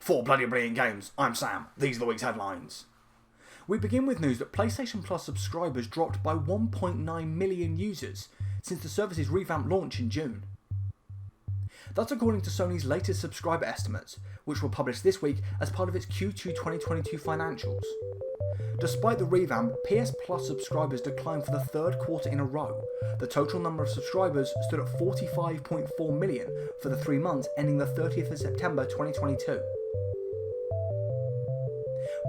4 bloody brilliant games. I'm Sam. These are the week's headlines. We begin with news that PlayStation Plus subscribers dropped by 1.9 million users since the service's revamped launch in June. That's according to Sony's latest subscriber estimates, which were published this week as part of its Q2 2022 financials. Despite the revamp, PS Plus subscribers declined for the third quarter in a row. The total number of subscribers stood at 45.4 million for the 3 months ending the 30th of September 2022.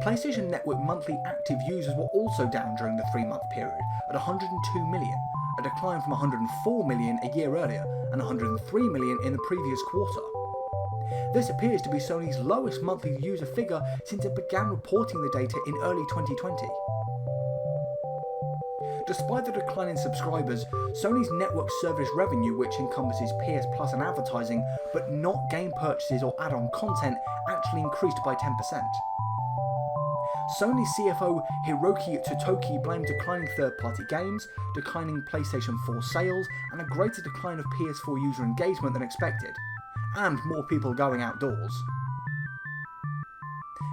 PlayStation Network monthly active users were also down during the 3-month period at 102 million, a decline from 104 million a year earlier and 103 million in the previous quarter. This appears to be Sony's lowest monthly user figure since it began reporting the data in early 2020. Despite the decline in subscribers, Sony's network service revenue, which encompasses PS Plus and advertising, but not game purchases or add-on content, actually increased by 10%. Sony CFO Hiroki Totoki blamed declining third-party games, declining PlayStation 4 sales, and a greater decline of PS4 user engagement than expected, and more people going outdoors.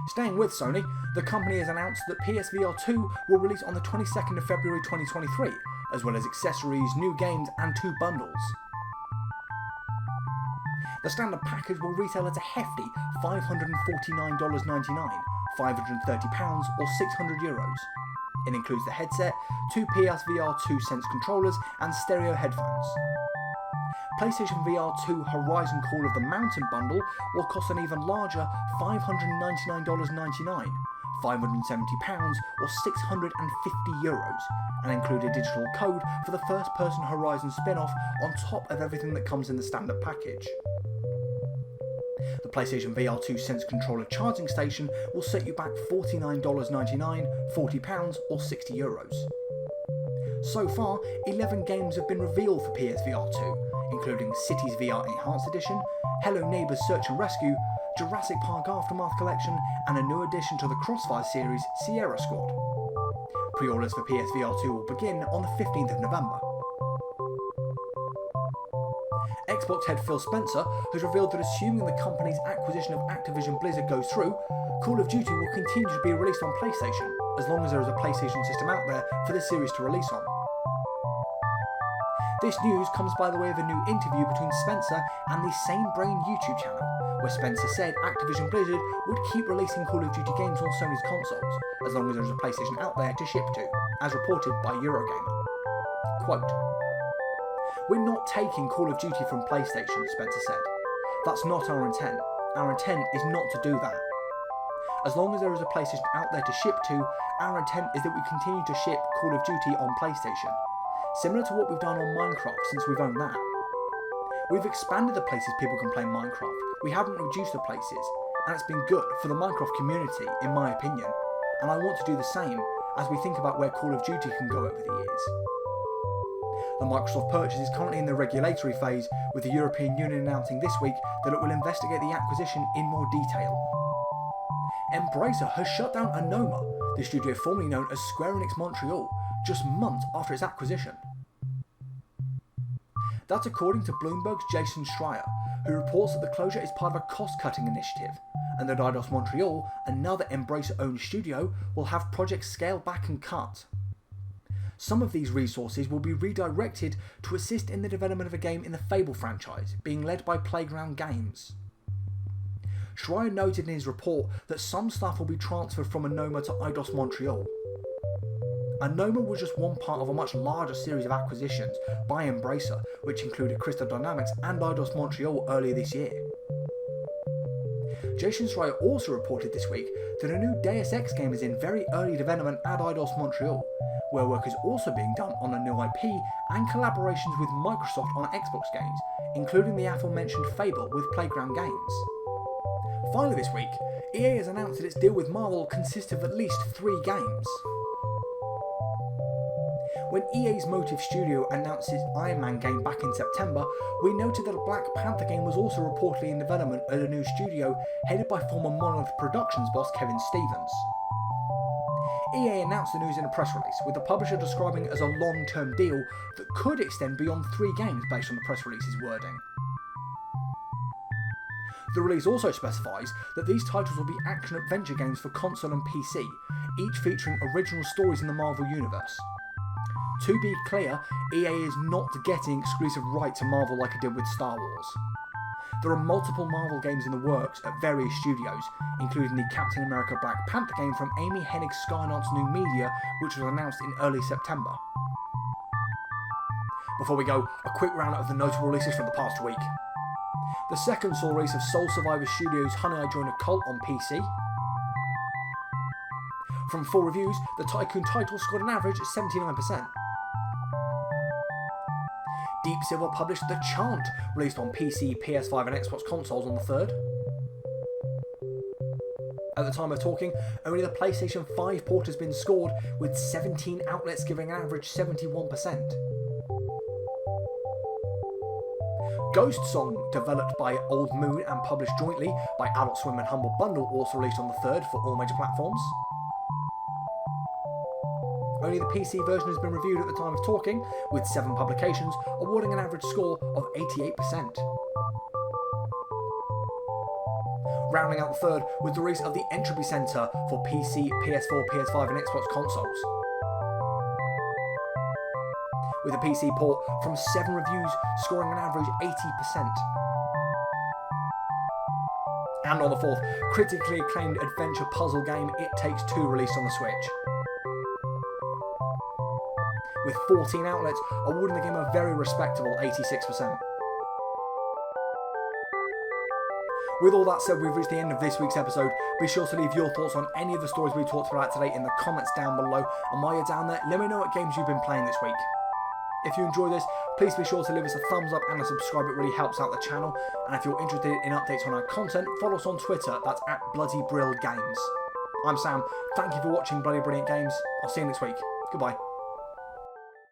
Staying with Sony, the company has announced that PSVR2 will release on the 22nd of February 2023, as well as accessories, new games, and 2 bundles. The standard package will retail at a hefty $549.99, £530 or €600. It includes the headset, 2 PSVR2 Sense controllers, and stereo headphones. PlayStation VR2 Horizon Call of the Mountain bundle will cost an even larger $599.99, £570 or €650, and include a digital code for the first-person Horizon spin-off on top of everything that comes in the standard package. The PlayStation VR2 Sense controller charging station will set you back $49.99, £40 or €60. So far, 11 games have been revealed for PSVR2, including Cities VR Enhanced Edition, Hello Neighbours Search and Rescue, Jurassic Park Aftermath Collection, and a new addition to the Crossfire series, Sierra Squad. Pre-orders for PSVR2 will begin on the 15th of November. Xbox head Phil Spencer has revealed that assuming the company's acquisition of Activision Blizzard goes through, Call of Duty will continue to be released on PlayStation, as long as there is a PlayStation system out there for the series to release on. This news comes by the way of a new interview between Spencer and the Sane Brain YouTube channel, where Spencer said Activision Blizzard would keep releasing Call of Duty games on Sony's consoles, as long as there is a PlayStation out there to ship to, as reported by Eurogamer. Quote, "We're not taking Call of Duty from PlayStation," Spencer said. "That's not our intent. Our intent is not to do that. As long as there is a PlayStation out there to ship to, our intent is that we continue to ship Call of Duty on PlayStation, similar to what we've done on Minecraft since we've owned that. We've expanded the places people can play Minecraft, we haven't reduced the places, and it's been good for the Minecraft community, in my opinion, and I want to do the same as we think about where Call of Duty can go over the years." The Microsoft purchase is currently in the regulatory phase, with the European Union announcing this week that it will investigate the acquisition in more detail. Embracer has shut down Anoma, the studio formerly known as Square Enix Montreal, just months after its acquisition. That's according to Bloomberg's Jason Schreier, who reports that the closure is part of a cost-cutting initiative, and that Eidos Montreal, another Embracer-owned studio, will have projects scaled back and cut. Some of these resources will be redirected to assist in the development of a game in the Fable franchise, being led by Playground Games. Schreier noted in his report that some staff will be transferred from Anoma to Eidos Montreal. Anoma was just one part of a much larger series of acquisitions by Embracer, which included Crystal Dynamics and Eidos Montreal earlier this year. Jason Schreier also reported this week that a new Deus Ex game is in very early development at Eidos Montreal, where work is also being done on a new IP and collaborations with Microsoft on Xbox games, including the aforementioned Fable with Playground Games. Finally this week, EA has announced that its deal with Marvel consists of at least 3 games. When EA's Motive Studio announced its Iron Man game back in September, we noted that a Black Panther game was also reportedly in development at a new studio headed by former Monolith Productions boss Kevin Stevens. EA announced the news in a press release, with the publisher describing it as a long-term deal that could extend beyond 3 games based on the press release's wording. The release also specifies that these titles will be action-adventure games for console and PC, each featuring original stories in the Marvel Universe. To be clear, EA is not getting exclusive right to Marvel like it did with Star Wars. There are multiple Marvel games in the works at various studios, including the Captain America Black Panther game from Amy Hennig's Skynart's New Media, which was announced in early September. Before we go, a quick roundup of the notable releases from the past week. The second sole release of Soul Survivor Studios' Honey I Joined a Cult on PC. From 4 reviews, the Tycoon title scored an average of 79%. Deep Silver published The Chant, released on PC, PS5 and Xbox consoles on the 3rd. At the time of talking, only the PlayStation 5 port has been scored, with 17 outlets giving an average 71%. Ghost Song, developed by Old Moon and published jointly by Adult Swim and Humble Bundle, also released on the 3rd for all major platforms. Only the PC version has been reviewed at the time of talking, with 7 publications, awarding an average score of 88%. Rounding out the 3rd with the release of the Entropy Center for PC, PS4, PS5 and Xbox consoles. With a PC port from 7 reviews scoring an average 80%. And on the 4th, critically acclaimed adventure puzzle game It Takes Two released on the Switch. With 14 outlets awarding the game a very respectable 86%. With all that said, we've reached the end of this week's episode. Be sure to leave your thoughts on any of the stories we talked about today in the comments down below, and while you're down there, let me know what games you've been playing this week. If you enjoy this, please be sure to leave us a thumbs up and a subscribe, it really helps out the channel. And if you're interested in updates on our content, follow us on Twitter, that's @BloodyBrillGames. I'm Sam, thank you for watching Bloody Brilliant Games, I'll see you next week, goodbye.